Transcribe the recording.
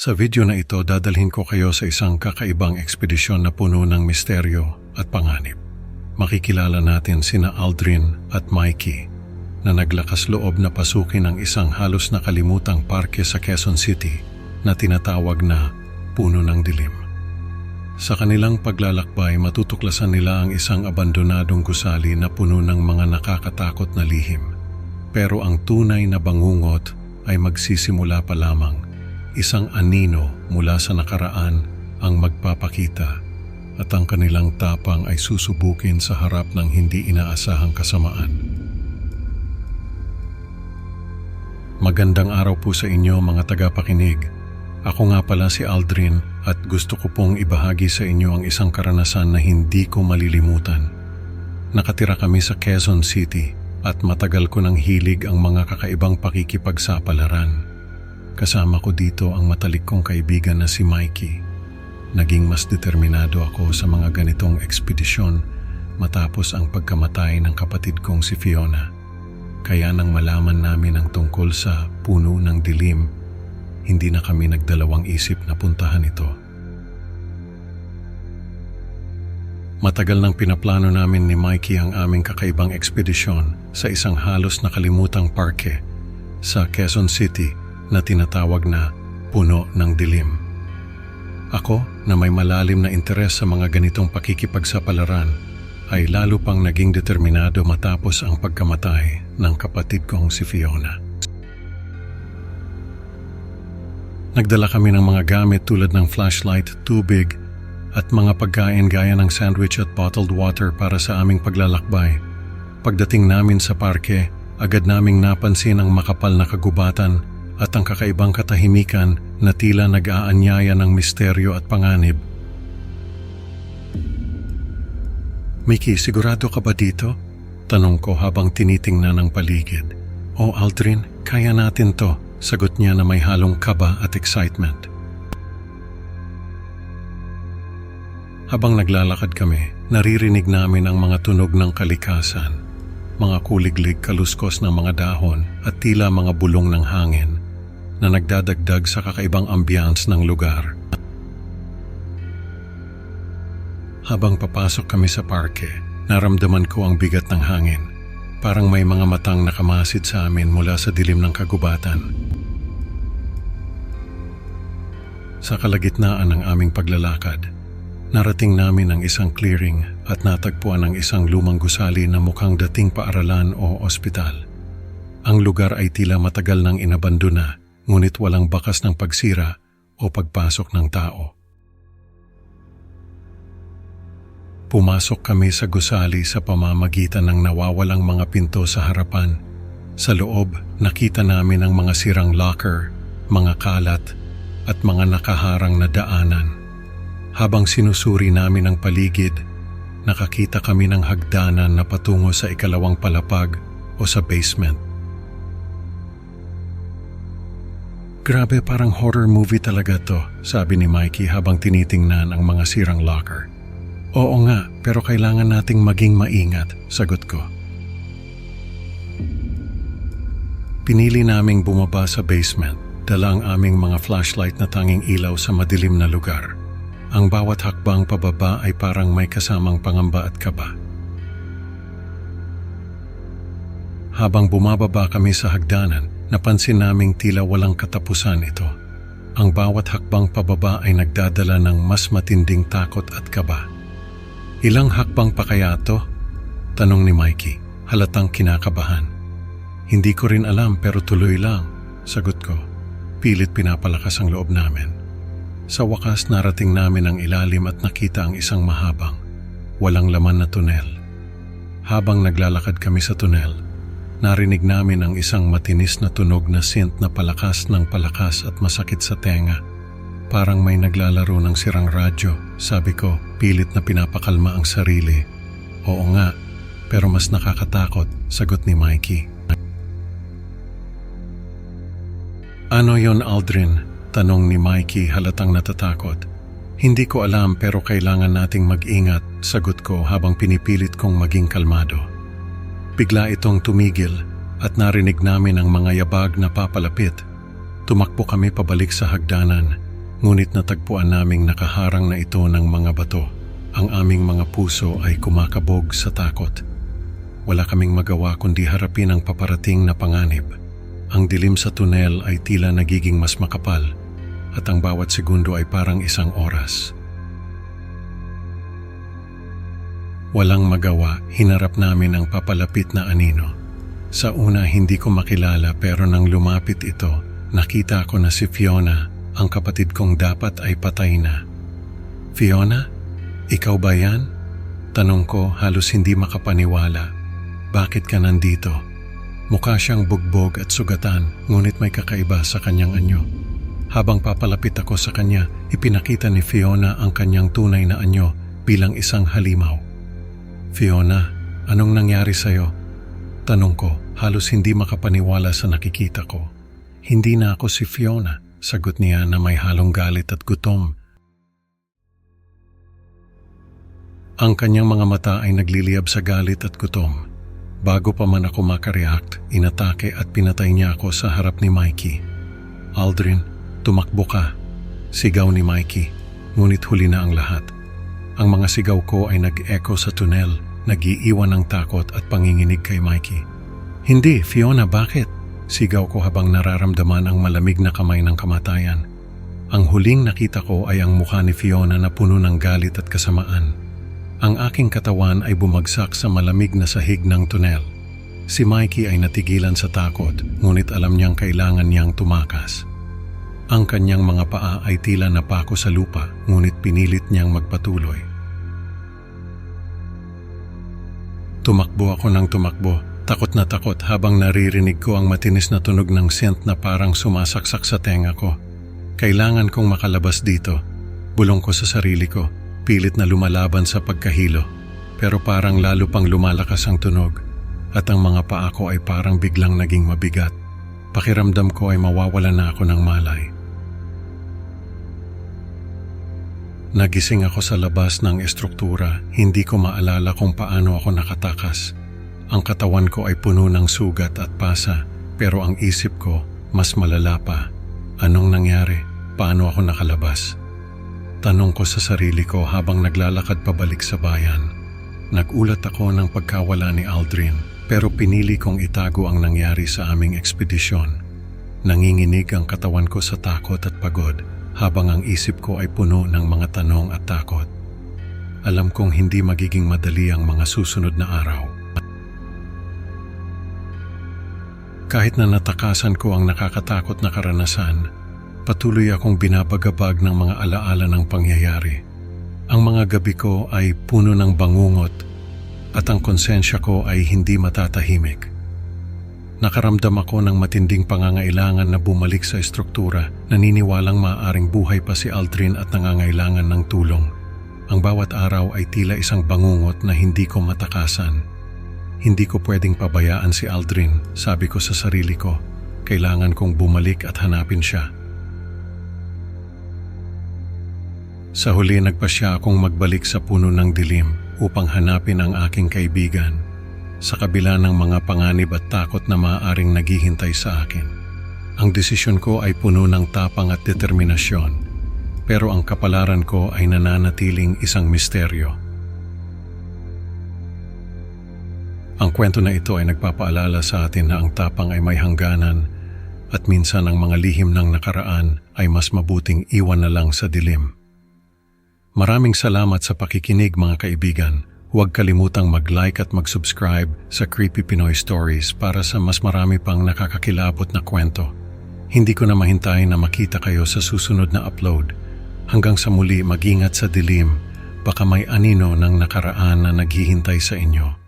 Sa video na ito, dadalhin ko kayo sa isang kakaibang ekspedisyon na puno ng misteryo at panganib. Makikilala natin sina Aldrin at Mikey na naglakas loob na pasukin ang isang halos nakalimutang parke sa Quezon City na tinatawag na Puno ng Dilim. Sa kanilang paglalakbay, matutuklasan nila ang isang abandonadong gusali na puno ng mga nakakatakot na lihim. Pero ang tunay na bangungot ay magsisimula pa lamang. Isang anino mula sa nakaraan ang magpapakita at ang kanilang tapang ay susubukin sa harap ng hindi inaasahang kasamaan. Magandang araw po sa inyo mga tagapakinig. Ako nga pala si Aldrin at gusto ko pong ibahagi sa inyo ang isang karanasan na hindi ko malilimutan. Nakatira kami sa Quezon City at matagal ko nang hilig ang mga kakaibang pakikipagsapalaran. Kasama ko dito ang matalik kong kaibigan na si Mikey. Naging mas determinado ako sa mga ganitong ekspedisyon matapos ang pagkamatay ng kapatid kong si Fiona. Kaya nang malaman namin ang tungkol sa Puno ng Dilim, hindi na kami nagdalawang isip na puntahan ito. Matagal nang pinaplano namin ni Mikey ang aming kakaibang ekspedisyon sa isang halos nakalimutang parke sa Quezon City na tinatawag na Puno ng Dilim. Ako na may malalim na interes sa mga ganitong pakikipagsapalaran ay lalo pang naging determinado matapos ang pagkamatay ng kapatid kong si Fiona. Nagdala kami ng mga gamit tulad ng flashlight, tubig at mga pagkain gaya ng sandwich at bottled water para sa aming paglalakbay. Pagdating namin sa parke, agad naming napansin ang makapal na kagubatan at ang kakaibang katahimikan na tila nag-aanyaya ng misteryo at panganib. Mickey, sigurado ka ba dito? Tanong ko habang tinitingnan ang paligid. O Aldrin, kaya natin to, sagot niya na may halong kaba at excitement. Habang naglalakad kami, naririnig namin ang mga tunog ng kalikasan, mga kuliglig kaluskos ng mga dahon at tila mga bulong ng hangin na nagdadagdag sa kakaibang ambiance ng lugar. Habang papasok kami sa parke, naramdaman ko ang bigat ng hangin. Parang may mga matang nakamasid sa amin mula sa dilim ng kagubatan. Sa kalagitnaan ng aming paglalakad, narating namin ang isang clearing at natagpuan ang isang lumang gusali na mukhang dating paaralan o ospital. Ang lugar ay tila matagal nang inabandona, ngunit walang bakas ng pagsira o pagpasok ng tao. Pumasok kami sa gusali sa pamamagitan ng nawawalang mga pinto sa harapan. Sa loob, nakita namin ang mga sirang locker, mga kalat, at mga nakaharang na daanan. Habang sinusuri namin ang paligid, nakakita kami ng hagdanan na patungo sa ikalawang palapag o sa basement. Grabe, parang horror movie talaga to, sabi ni Mikey habang tinitingnan ang mga sirang locker. Oo nga, pero kailangan nating maging maingat, sagot ko. Pinili naming bumaba sa basement, dala ang aming mga flashlight na tanging ilaw sa madilim na lugar. Ang bawat hakbang pababa ay parang may kasamang pangamba at kaba. Habang bumababa kami sa hagdanan, napansin naming tila walang katapusan ito. Ang bawat hakbang pababa ay nagdadala ng mas matinding takot at kaba. Ilang hakbang pa kaya to? Tanong ni Mikey, halatang kinakabahan. Hindi ko rin alam pero tuloy lang, sagot ko. Pilit pinapalakas ang loob namin. Sa wakas narating namin ang ilalim at nakita ang isang mahabang, walang laman na tunel. Habang naglalakad kami sa tunel, narinig namin ang isang matinis na tunog na synth na palakas ng palakas at masakit sa tenga. Parang may naglalaro ng sirang radyo, sabi ko, pilit na pinapakalma ang sarili. Oo nga, pero mas nakakatakot, sagot ni Mikey. Ano yon, Aldrin? Tanong ni Mikey halatang natatakot. Hindi ko alam pero kailangan nating mag-ingat, sagot ko habang pinipilit kong maging kalmado. Bigla itong tumigil at narinig namin ang mga yabag na papalapit. Tumakbo kami pabalik sa hagdanan, ngunit natagpuan naming nakaharang na ito ng mga bato. Ang aming mga puso ay kumakabog sa takot. Wala kaming magawa kundi harapin ang paparating na panganib. Ang dilim sa tunel ay tila nagiging mas makapal at ang bawat segundo ay parang isang oras. Walang magawa, hinarap namin ang papalapit na anino. Sa una hindi ko makilala pero nang lumapit ito, nakita ko na si Fiona, ang kapatid kong dapat ay patay na. Fiona? Ikaw ba yan? Tanong ko halos hindi makapaniwala. Bakit ka nandito? Mukha siyang bugbog at sugatan, ngunit may kakaiba sa kanyang anyo. Habang papalapit ako sa kanya, ipinakita ni Fiona ang kanyang tunay na anyo bilang isang halimaw. Fiona, anong nangyari sa'yo? Tanong ko, halos hindi makapaniwala sa nakikita ko. Hindi na ako si Fiona, sagot niya na may halong galit at gutom. Ang kanyang mga mata ay nagliliyab sa galit at gutom. Bago pa man ako makareact, inatake at pinatay niya ako sa harap ni Mikey. Aldrin, tumakbo ka. Sigaw ni Mikey, ngunit huli na ang lahat. Ang mga sigaw ko ay nag-echo sa tunel, nag-iiwan ng takot at panginginig kay Mikey. Hindi, Fiona, bakit? Sigaw ko habang nararamdaman ang malamig na kamay ng kamatayan. Ang huling nakita ko ay ang mukha ni Fiona na puno ng galit at kasamaan. Ang aking katawan ay bumagsak sa malamig na sahig ng tunel. Si Mikey ay natigilan sa takot, ngunit alam niyang kailangan niyang tumakas. Ang kanyang mga paa ay tila napako sa lupa, ngunit pinilit niyang magpatuloy. Tumakbo ako ng tumakbo, takot na takot habang naririnig ko ang matinis na tunog ng scent na parang sumasaksak sa tenga ko. Kailangan kong makalabas dito. Bulong ko sa sarili ko, pilit na lumalaban sa pagkahilo. Pero parang lalo pang lumalakas ang tunog at ang mga paa ko ay parang biglang naging mabigat. Pakiramdam ko ay mawawalan na ako ng malay. Nagising ako sa labas ng estruktura, hindi ko maalala kung paano ako nakatakas. Ang katawan ko ay puno ng sugat at pasa, pero ang isip ko mas malala pa. Anong nangyari? Paano ako nakalabas? Tanong ko sa sarili ko habang naglalakad pabalik sa bayan. Nagulat ako ng pagkawala ni Aldrin, pero pinili kong itago ang nangyari sa aming ekspedisyon. Nanginginig ang katawan ko sa takot at pagod, habang ang isip ko ay puno ng mga tanong at takot. Alam kong hindi magiging madali ang mga susunod na araw. Kahit na natakasan ko ang nakakatakot na karanasan, patuloy akong binabagabag ng mga alaala ng pangyayari. Ang mga gabi ko ay puno ng bangungot at ang konsensya ko ay hindi matatahimik. Nakaramdam ako ng matinding pangangailangan na bumalik sa estruktura, naniniwalang maaaring buhay pa si Aldrin at nangangailangan ng tulong. Ang bawat araw ay tila isang bangungot na hindi ko matakasan. Hindi ko pwedeng pabayaan si Aldrin, sabi ko sa sarili ko. Kailangan kong bumalik at hanapin siya. Sa huli nagpasya akong magbalik sa puno ng dilim upang hanapin ang aking kaibigan. Sa kabila ng mga panganib at takot na maaaring naghihintay sa akin. Ang desisyon ko ay puno ng tapang at determinasyon, pero ang kapalaran ko ay nananatiling isang misteryo. Ang kwento na ito ay nagpapaalala sa atin na ang tapang ay may hangganan at minsan ang mga lihim ng nakaraan ay mas mabuting iwan na lang sa dilim. Maraming salamat sa pakikinig mga kaibigan. Huwag kalimutang mag-like at mag-subscribe sa Creepy Pinoy Stories para sa mas marami pang nakakakilabot na kwento. Hindi ko na mahintayin na makita kayo sa susunod na upload. Hanggang sa muli, mag-ingat sa dilim. Baka may anino ng nakaraan na naghihintay sa inyo.